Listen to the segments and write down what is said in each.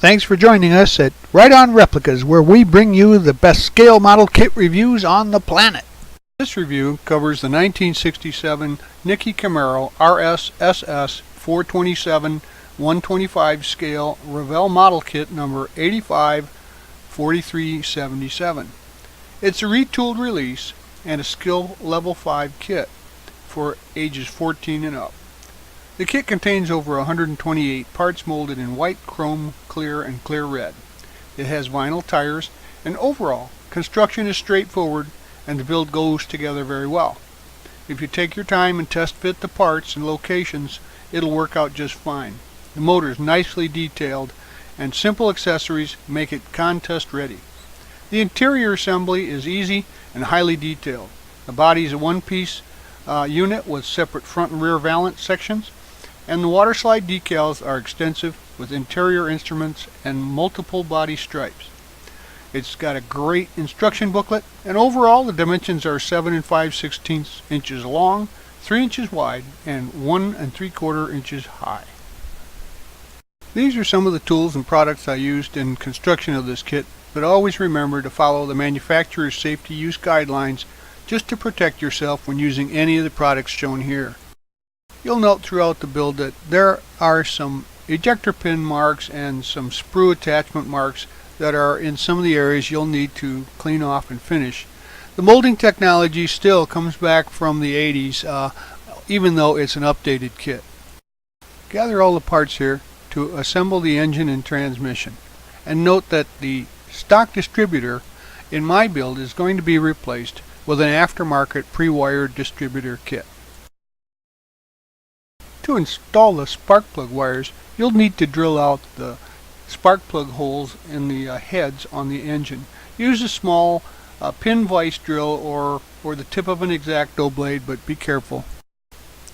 Thanks for joining us at Right On Replicas, where we bring you the best scale model kit reviews on the planet. This review covers the 1967 Nickey Camaro RSSS 427 125 scale Revell model kit number 854377. It's a retooled release and a skill level 5 kit for ages 14 and up. The kit contains over 128 parts molded in white, chrome, clear, and clear red. It has vinyl tires, and overall, construction is straightforward and the build goes together very well. If you take your time and test fit the parts and locations, it'll work out just fine. The motor is nicely detailed, and simple accessories make it contest ready. The interior assembly is easy and highly detailed. The body is a one-piece unit with separate front and rear valance sections, and the water slide decals are extensive with interior instruments and multiple body stripes. It's got a great instruction booklet, and overall the dimensions are 7 5/16 inches long, 3 inches wide, and 1 3/4 inches high. These are some of the tools and products I used in construction of this kit, but always remember to follow the manufacturer's safety use guidelines just to protect yourself when using any of the products shown here. You'll note throughout the build that there are some ejector pin marks and some sprue attachment marks that are in some of the areas you'll need to clean off and finish. The molding technology still comes back from the 80s, even though it's an updated kit. Gather all the parts here to assemble the engine and transmission, and note that the stock distributor in my build is going to be replaced with an aftermarket pre-wired distributor kit. To install the spark plug wires, you'll need to drill out the spark plug holes in the heads on the engine. Use a small pin vise drill or the tip of an X-Acto blade, but be careful.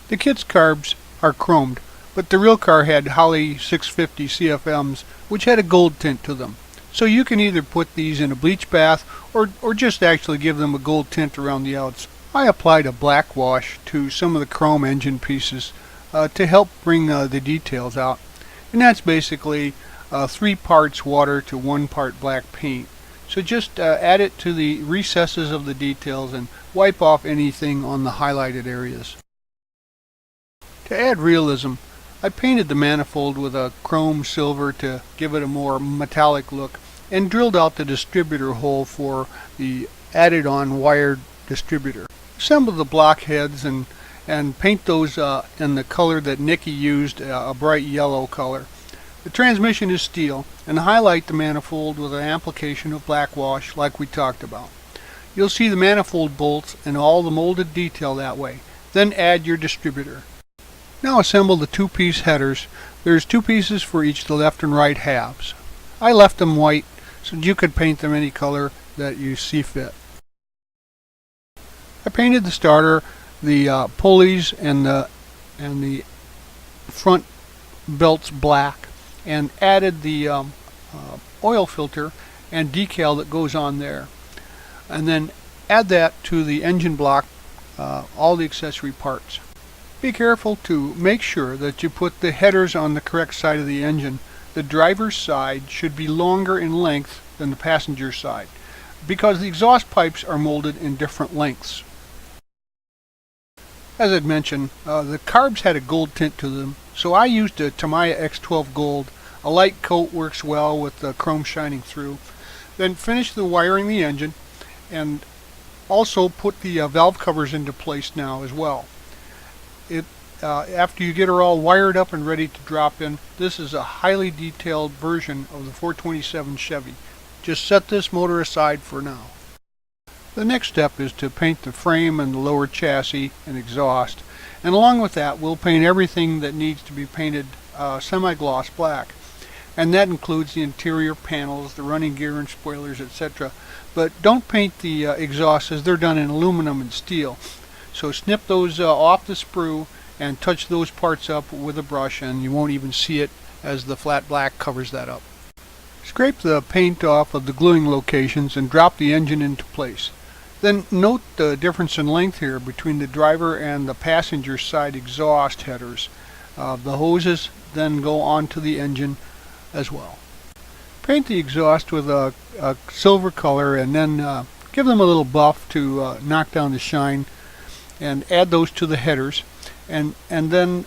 The kit's carbs are chromed, but the real car had Holley 650 CFMs, which had a gold tint to them. So you can either put these in a bleach bath or just actually give them a gold tint around the outs. I applied a black wash to some of the chrome engine pieces to help bring the details out, and that's basically 3 parts water to 1 part black paint. So just add it to the recesses of the details and wipe off anything on the highlighted areas. To add realism, I painted the manifold with a chrome silver to give it a more metallic look, and drilled out the distributor hole for the added on wired distributor. Assemble the block heads and paint those in the color that Nickey used, a bright yellow color. The transmission is steel, and highlight the manifold with an application of black wash like we talked about. You'll see the manifold bolts and all the molded detail that way. Then add your distributor. Now assemble the 2-piece headers. There's 2 pieces for each the left and right halves. I left them white so you could paint them any color that you see fit. I painted the starter, the pulleys, and the front belts black, and added the oil filter and decal that goes on there, and then add that to the engine block, all the accessory parts. Be careful to make sure that you put the headers on the correct side of the engine. The driver's side should be longer in length than the passenger side, because the exhaust pipes are molded in different lengths. As I'd mentioned, the carbs had a gold tint to them, so I used a Tamiya X12 Gold. A light coat works well with the chrome shining through. Then finish the wiring the engine, and also put the valve covers into place now as well. After you get her all wired up and ready to drop in, this is a highly detailed version of the 427 Chevy. Just set this motor aside for now. The next step is to paint the frame and the lower chassis and exhaust, and along with that we'll paint everything that needs to be painted semi-gloss black, and that includes the interior panels, the running gear and spoilers, etc. But don't paint the exhausts, as they're done in aluminum and steel. So snip those off the sprue and touch those parts up with a brush, and you won't even see it as the flat black covers that up. Scrape the paint off of the gluing locations and drop the engine into place. Then note the difference in length here between the driver and the passenger side exhaust headers. The hoses then go onto the engine as well. Paint the exhaust with a silver color and then give them a little buff to knock down the shine, and add those to the headers. And then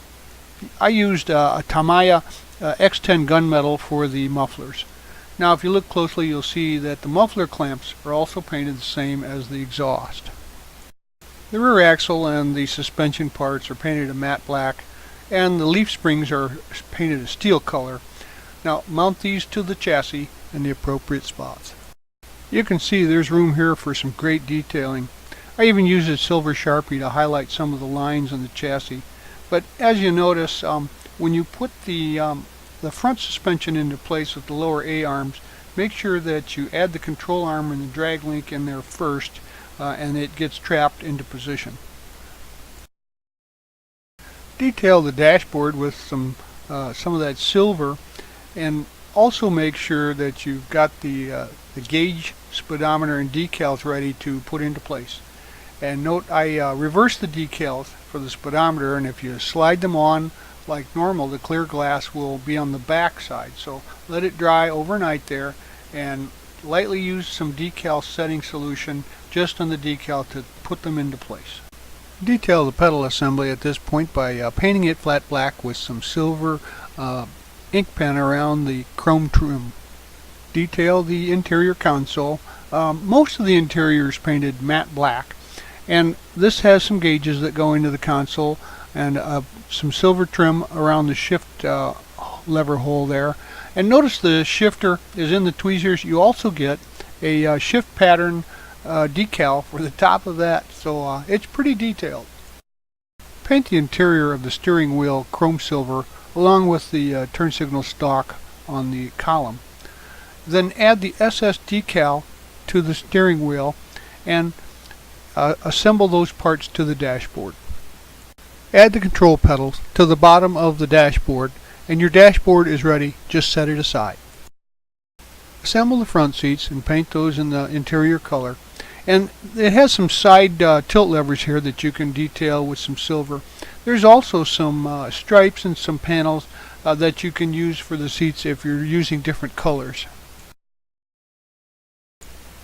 I used a Tamiya X10 gunmetal for the mufflers. Now if you look closely, you'll see that the muffler clamps are also painted the same as the exhaust. The rear axle and the suspension parts are painted a matte black, and the leaf springs are painted a steel color. Now mount these to the chassis in the appropriate spots. You can see there's room here for some great detailing. I even used a silver Sharpie to highlight some of the lines on the chassis. But as you notice, when you put the front suspension into place with the lower A-arms, make sure that you add the control arm and the drag link in there first, and it gets trapped into position. Detail the dashboard with some of that silver, and also make sure that you've got the gauge, speedometer, and decals ready to put into place. And note, I reversed the decals for the speedometer, and if you slide them on like normal, the clear glass will be on the back side. So let it dry overnight there, and lightly use some decal setting solution just on the decal to put them into place. Detail the pedal assembly at this point by painting it flat black with some silver ink pen around the chrome trim. Detail the interior console. Most of the interior is painted matte black, and this has some gauges that go into the console and some silver trim around the shift lever hole there. And notice the shifter is in the tweezers. You also get a shift pattern decal for the top of that, so it's pretty detailed. Paint the interior of the steering wheel chrome silver along with the turn signal stalk on the column. Then add the SS decal to the steering wheel and assemble those parts to the dashboard. Add the control pedals to the bottom of the dashboard, and your dashboard is ready. Just set it aside. Assemble the front seats and paint those in the interior color. And it has some side tilt levers here that you can detail with some silver. There's also some stripes and some panels that you can use for the seats if you're using different colors.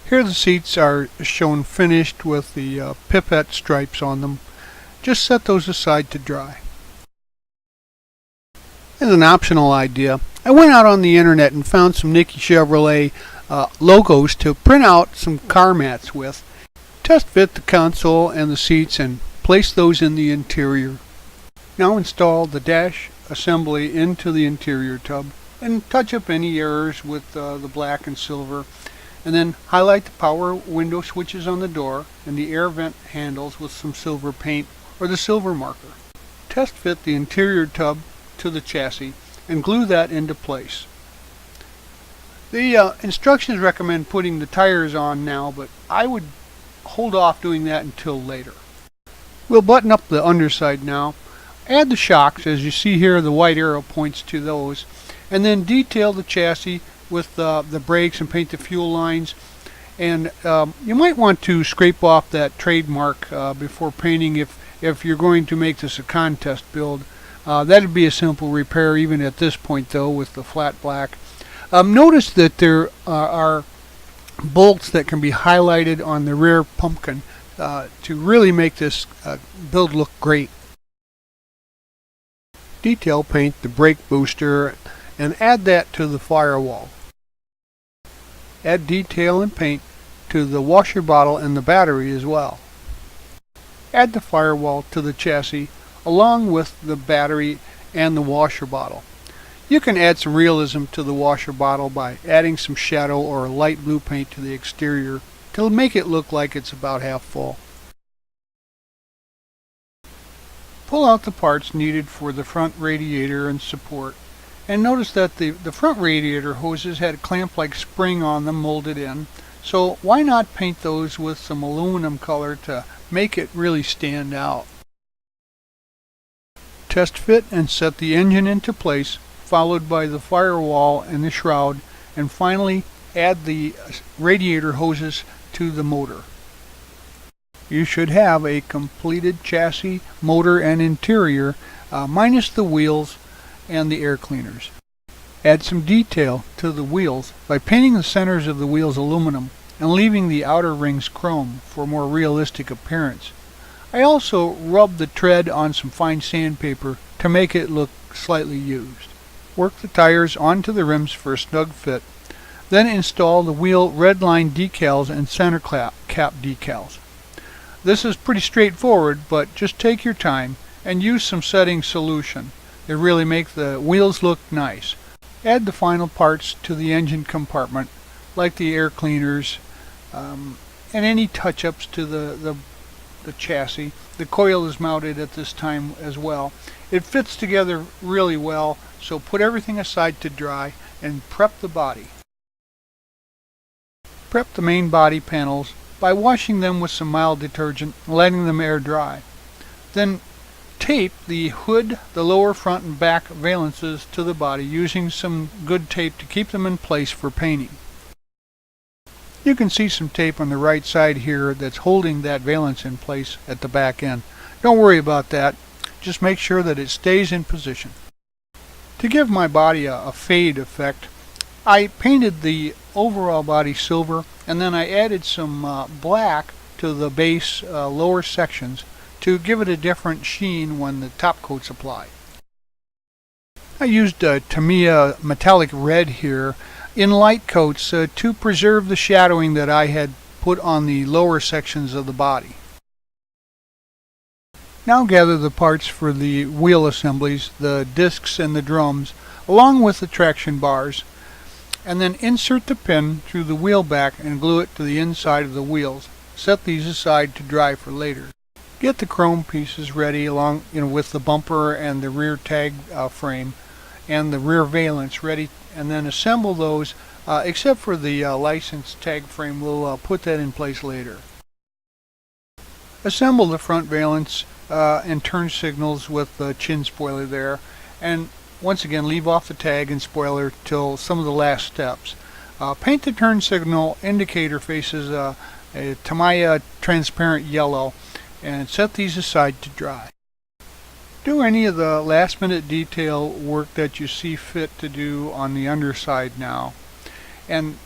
Here the seats are shown finished with the pipette stripes on them. Just set those aside to dry. As an optional idea, I went out on the internet and found some Nickey Chevrolet logos to print out some car mats with. Test fit the console and the seats and place those in the interior. Now install the dash assembly into the interior tub and touch up any errors with the black and silver. And then highlight the power window switches on the door and the air vent handles with some silver paint or the silver marker. Test fit the interior tub to the chassis and glue that into place. The instructions recommend putting the tires on now, but I would hold off doing that until later. We'll button up the underside now. Add the shocks. As you see here, the white arrow points to those, and then detail the chassis with the brakes and paint the fuel lines. And you might want to scrape off that trademark before painting if you're going to make this a contest build. That'd be a simple repair even at this point though with the flat black. Notice that there are bolts that can be highlighted on the rear pumpkin to really make this build look great. Detail paint the brake booster and add that to the firewall. Add detail and paint to the washer bottle and the battery as well. Add the firewall to the chassis along with the battery and the washer bottle. You can add some realism to the washer bottle by adding some shadow or light blue paint to the exterior to make it look like it's about half full. Pull out the parts needed for the front radiator and support, and notice that the front radiator hoses had a clamp-like spring on them molded in, so why not paint those with some aluminum color to make it really stand out. Test fit and set the engine into place, followed by the firewall and the shroud, and finally add the radiator hoses to the motor. You should have a completed chassis, motor, and interior minus the wheels and the air cleaners. Add some detail to the wheels by painting the centers of the wheels aluminum and leaving the outer rings chrome for a more realistic appearance. I also rubbed the tread on some fine sandpaper to make it look slightly used. Work the tires onto the rims for a snug fit, then install the wheel red line decals and center cap decals. This is pretty straightforward, but just take your time and use some setting solution. They really make the wheels look nice. Add the final parts to the engine compartment, like the air cleaners and any touch-ups to the chassis. The coil is mounted at this time as well. It fits together really well, so put everything aside to dry and prep the body. Prep the main body panels by washing them with some mild detergent and letting them air dry. Then tape the hood, the lower front and back valances to the body using some good tape to keep them in place for painting. You can see some tape on the right side here that's holding that valance in place at the back end. Don't worry about that. Just make sure that it stays in position. To give my body a fade effect, I painted the overall body silver, and then I added some black to the base lower sections to give it a different sheen when the top coat's applied. I used Tamiya metallic red here in light coats to preserve the shadowing that I had put on the lower sections of the body. Now gather the parts for the wheel assemblies, the discs and the drums, along with the traction bars, and then insert the pin through the wheel back and glue it to the inside of the wheels. Set these aside to dry for later. Get the chrome pieces ready along with the bumper and the rear tag frame and the rear valance ready, and then assemble those except for the license tag frame. We'll put that in place later. Assemble the front valance and turn signals with the chin spoiler there, and once again leave off the tag and spoiler till some of the last steps. Paint the turn signal indicator faces a Tamiya transparent yellow and set these aside to dry. Do any of the last minute detail work that you see fit to do on the underside now, and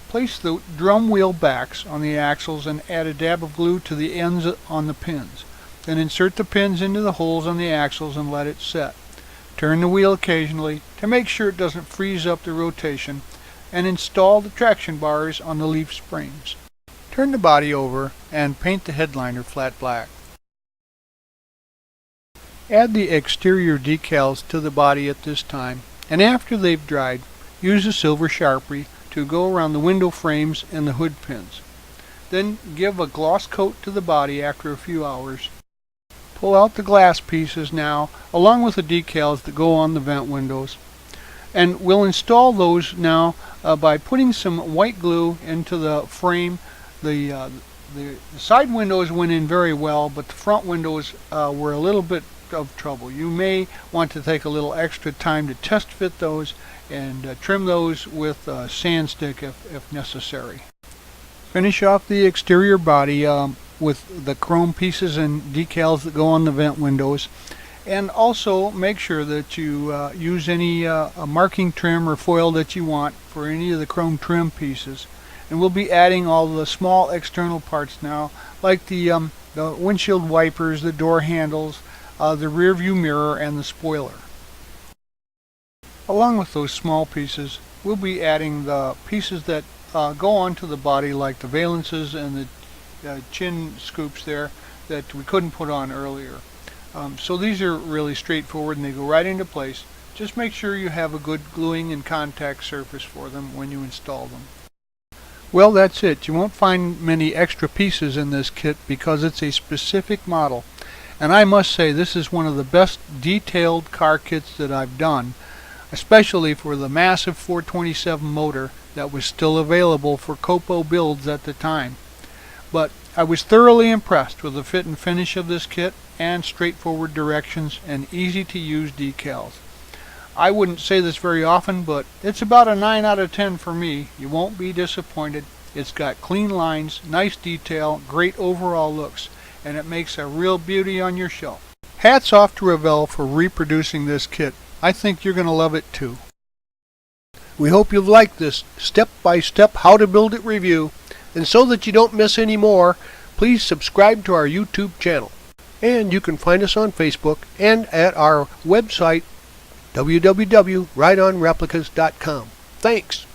place the drum wheel backs on the axles and add a dab of glue to the ends on the pins. Then insert the pins into the holes on the axles and let it set. Turn the wheel occasionally to make sure it doesn't freeze up the rotation, and install the traction bars on the leaf springs. Turn the body over and paint the headliner flat black. Add the exterior decals to the body at this time, and after they've dried, use a silver Sharpie to go around the window frames and the hood pins. Then give a gloss coat to the body after a few hours. Pull out the glass pieces now, along with the decals that go on the vent windows. And we'll install those now by putting some white glue into the frame. The side windows went in very well, but the front windows were a little bit of trouble. You may want to take a little extra time to test fit those and trim those with a sand stick if necessary. Finish off the exterior body with the chrome pieces and decals that go on the vent windows, and also make sure that you use any marking trim or foil that you want for any of the chrome trim pieces. And we'll be adding all the small external parts now, like the windshield wipers, the door handles, the rear view mirror, and the spoiler. Along with those small pieces, we'll be adding the pieces that go onto the body, like the valances and the chin scoops there that we couldn't put on earlier. So these are really straightforward and they go right into place. Just make sure you have a good gluing and contact surface for them when you install them. Well, that's it. You won't find many extra pieces in this kit because it's a specific model. And I must say this is one of the best detailed car kits that I've done, especially for the massive 427 motor that was still available for Copo builds at the time. But I was thoroughly impressed with the fit and finish of this kit and straightforward directions and easy to use decals. I wouldn't say this very often, but it's about a 9 out of 10 for me. You won't be disappointed. It's got clean lines, nice detail, great overall looks, and it makes a real beauty on your shelf. Hats off to Revell for reproducing this kit. I think you're going to love it too. We hope you've liked this step-by-step how to build it review, and so that you don't miss any more, please subscribe to our YouTube channel. And you can find us on Facebook and at our website www.rightonreplicas.com. Thanks.